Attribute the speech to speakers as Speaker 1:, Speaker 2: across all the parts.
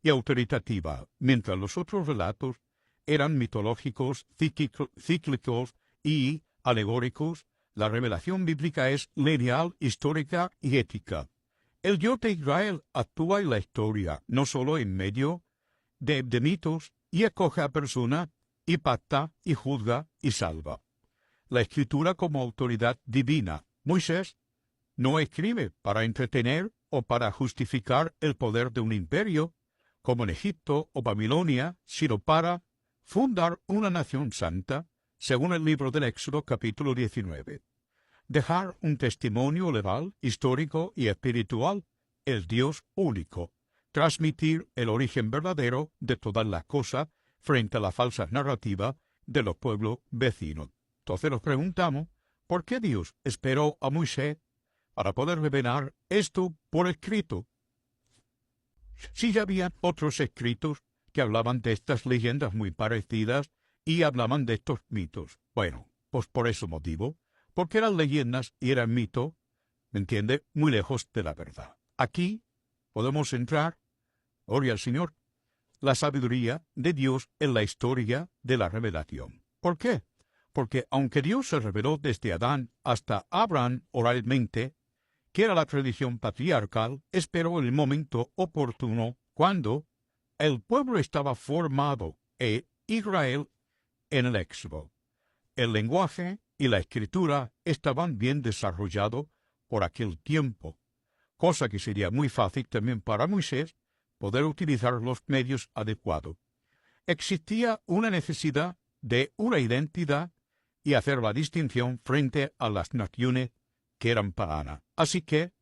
Speaker 1: y autoritativa, mientras los otros relatos eran mitológicos, cíclicos y alegóricos. La revelación bíblica es lineal, histórica y ética. El Dios de Israel actúa en la historia, no solo en medio de mitos, y acoge a personas, y pacta, y juzga, y salva. La Escritura como autoridad divina. Moisés no escribe para entretener o para justificar el poder de un imperio, como en Egipto o Babilonia, sino para fundar una nación santa, según el libro del Éxodo capítulo 19. Dejar un testimonio legal, histórico y espiritual, el Dios único. Transmitir el origen verdadero de todas las cosas frente a la falsa narrativa de los pueblos vecinos. Entonces nos preguntamos, ¿por qué Dios esperó a Moisés para poder revelar esto por escrito? Si ya habían otros escritos que hablaban de estas leyendas muy parecidas y hablaban de estos mitos. Bueno, pues por ese motivo, porque eran leyendas y eran mitos, ¿me entiende?, muy lejos de la verdad. Aquí podemos entrar, gloria al Señor, la sabiduría de Dios en la historia de la revelación. ¿Por qué? Porque aunque Dios se reveló desde Adán hasta Abraham oralmente, que era la tradición patriarcal, esperó el momento oportuno cuando el pueblo estaba formado e Israel en el Éxodo. El lenguaje y la escritura estaban bien desarrollados por aquel tiempo, cosa que sería muy fácil también para Moisés poder utilizar los medios adecuados. Existía una necesidad de una identidad y hacer la distinción frente a las naciones que eran paganas. Así que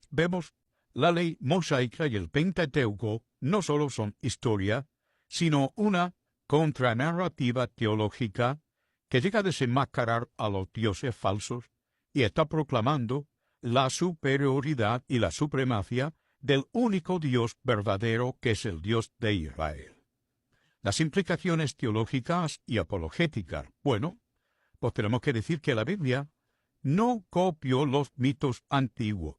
Speaker 1: vemos la ley mosaica y el Pentateuco no solo son historia, sino una contranarrativa teológica que llega a desenmascarar a los dioses falsos y está proclamando la superioridad y la supremacía del único Dios verdadero que es el Dios de Israel. Las implicaciones teológicas y apologéticas. Bueno, pues tenemos que decir que la Biblia no copió los mitos antiguos,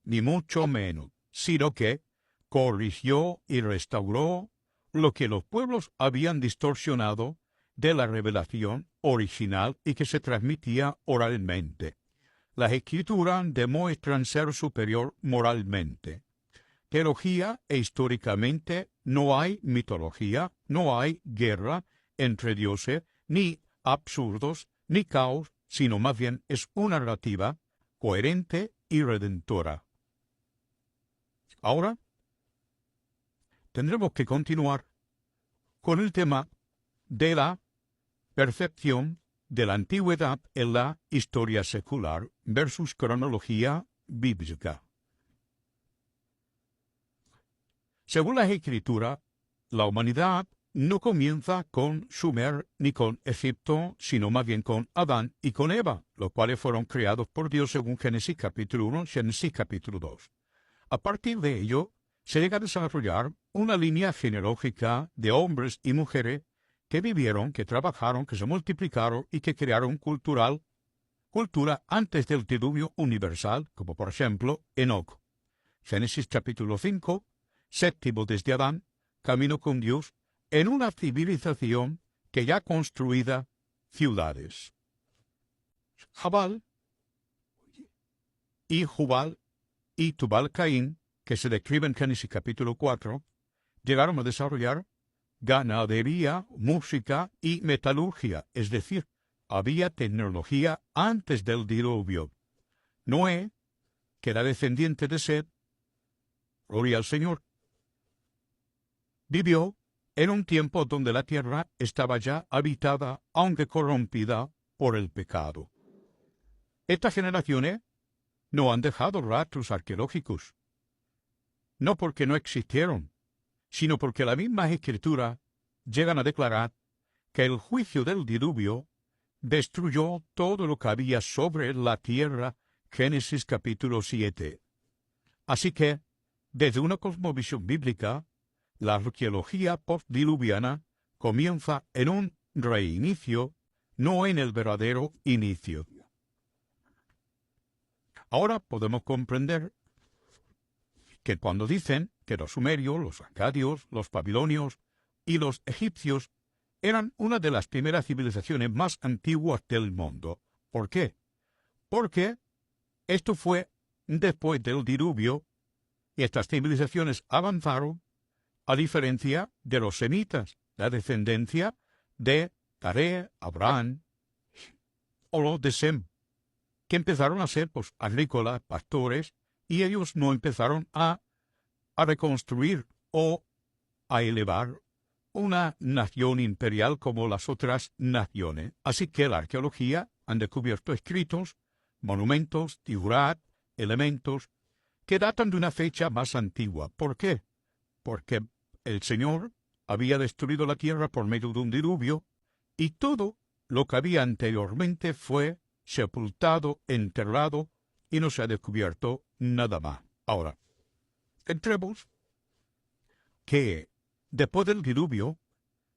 Speaker 1: ni mucho menos, sino que corrigió y restauró lo que los pueblos habían distorsionado de la revelación original y que se transmitía oralmente. Las escrituras demuestran ser superior moralmente. Teología e históricamente no hay mitología, no hay guerra entre dioses, ni absurdos, ni caos, sino más bien es una narrativa coherente y redentora. Ahora tendremos que continuar con el tema de la percepción de la antigüedad en la historia secular versus cronología bíblica. Según las Escrituras, la humanidad no comienza con Sumer ni con Egipto, sino más bien con Adán y con Eva, los cuales fueron creados por Dios según Génesis capítulo 1, Génesis capítulo 2. A partir de ello, se llega a desarrollar una línea genealógica de hombres y mujeres que vivieron, que trabajaron, que se multiplicaron y que crearon cultura antes del diluvio universal, como por ejemplo Enoc. Génesis capítulo 5, séptimo desde Adán, camino con Dios, en una civilización que ya construida ciudades. Jabal y Jubal y Tubal-Caín, que se describen en Génesis capítulo 4, llegaron a desarrollar ganadería, música y metalurgia, es decir, había tecnología antes del diluvio. Noé, que era descendiente de Set, gloria al Señor, vivió en un tiempo donde la tierra estaba ya habitada, aunque corrompida por el pecado. Estas generaciones no han dejado rastros arqueológicos, no porque no existieron, sino porque las mismas escrituras llegan a declarar que el juicio del diluvio destruyó todo lo que había sobre la tierra, Génesis capítulo 7. Así que, desde una cosmovisión bíblica, la arqueología postdiluviana comienza en un reinicio, no en el verdadero inicio. Ahora podemos comprender que cuando dicen que los sumerios, los acadios, los babilonios y los egipcios eran una de las primeras civilizaciones más antiguas del mundo. ¿Por qué? Porque esto fue después del diluvio y estas civilizaciones avanzaron a diferencia de los semitas, la descendencia de Taré, Abraham o los de Sem, que empezaron a ser agrícolas, pastores, y ellos no empezaron a reconstruir o a elevar una nación imperial como las otras naciones. Así que la arqueología han descubierto escritos, monumentos, tigurat, elementos que datan de una fecha más antigua. ¿Por qué? Porque el Señor había destruido la tierra por medio de un diluvio y todo lo que había anteriormente fue sepultado, enterrado y no se ha descubierto nada más. Ahora, entremos que después del diluvio,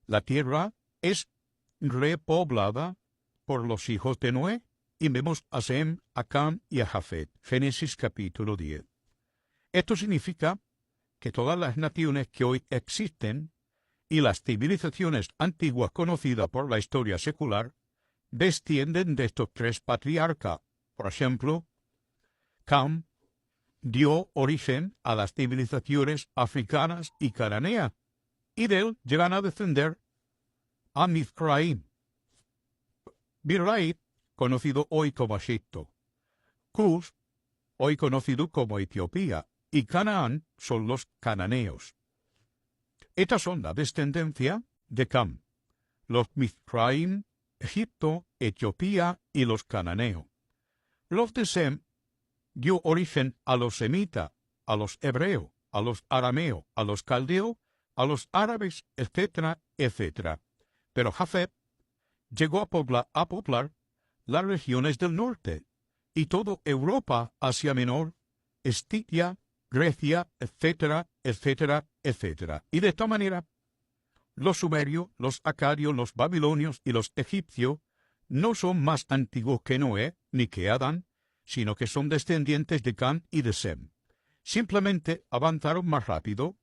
Speaker 1: la tierra es repoblada por los hijos de Noé, y vemos a Sem, a Cam y a Jafet. Génesis capítulo 10. Esto significa que todas las naciones que hoy existen y las civilizaciones antiguas conocidas por la historia secular descienden de estos tres patriarcas. Por ejemplo, Cam dio origen a las civilizaciones africanas y cananeas, y de él llegan a descender a Mizraim, Birlait, conocido hoy como Egipto, Cus, hoy conocido como Etiopía, y Canaán son los cananeos. Estas son la descendencia de Cam, los Mizraim, Egipto, Etiopía y los cananeos. Los de Sem dio origen a los semitas, a los hebreos, a los arameos, a los caldeos, a los árabes, etcétera, etcétera. Pero Jafet llegó a poblar las regiones del norte y toda Europa, Asia Menor, Estigia, Grecia, etcétera, etcétera, etcétera. Y de esta manera, los sumerios, los acadios, los babilonios y los egipcios no son más antiguos que Noé ni que Adán, sino que son descendientes de Cam y de Sem. Simplemente avanzaron más rápido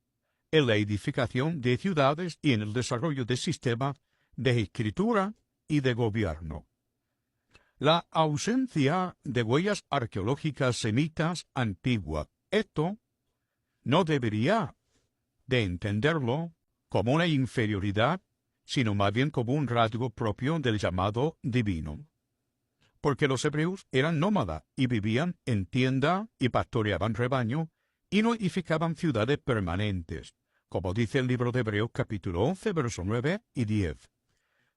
Speaker 1: en la edificación de ciudades y en el desarrollo de sistemas de escritura y de gobierno. La ausencia de huellas arqueológicas semitas antiguas, esto no debería de entenderlo como una inferioridad, sino más bien como un rasgo propio del llamado divino. Porque los hebreos eran nómadas y vivían en tienda y pastoreaban rebaño y no edificaban ciudades permanentes, como dice el libro de Hebreos capítulo 11, versos 9 y 10.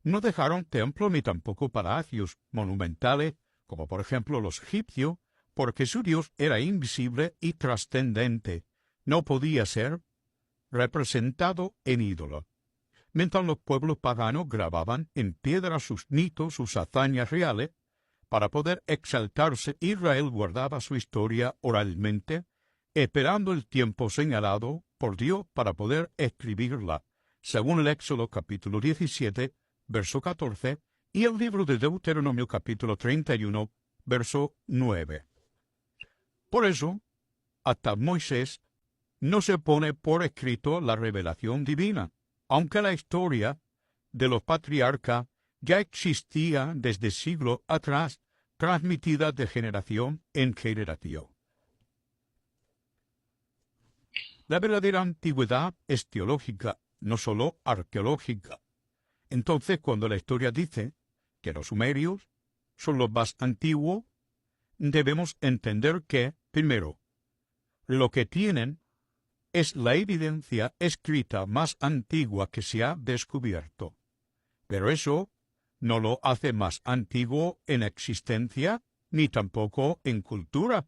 Speaker 1: No dejaron templos ni tampoco palacios monumentales, como por ejemplo los egipcios, porque su Dios era invisible y trascendente, no podía ser representado en ídolo. Mientras los pueblos paganos grababan en piedra sus mitos, sus hazañas reales, para poder exaltarse, Israel guardaba su historia oralmente, esperando el tiempo señalado por Dios para poder escribirla, según el Éxodo capítulo 17, verso 14, y el libro de Deuteronomio capítulo 31, verso 9. Por eso, hasta Moisés no se pone por escrito la revelación divina, aunque la historia de los patriarcas ya existía desde siglos atrás, transmitida de generación en generación. La verdadera antigüedad es teológica, no solo arqueológica. Entonces, cuando la historia dice que los sumerios son los más antiguos, debemos entender que, primero, lo que tienen es la evidencia escrita más antigua que se ha descubierto. Pero eso no lo hace más antiguo en existencia ni tampoco en cultura.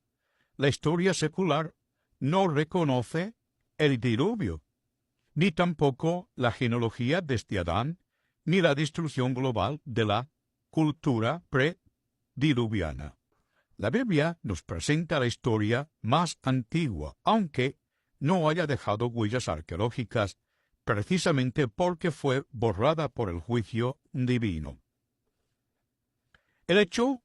Speaker 1: La historia secular no reconoce el diluvio, ni tampoco la genealogía desde Adán, ni la destrucción global de la cultura prediluviana. La Biblia nos presenta la historia más antigua, aunque no haya dejado huellas arqueológicas, precisamente porque fue borrada por el juicio divino. El hecho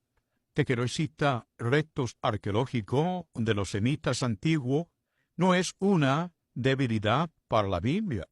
Speaker 1: de que no exista restos arqueológicos de los semitas antiguos no es una debilidad para la Biblia.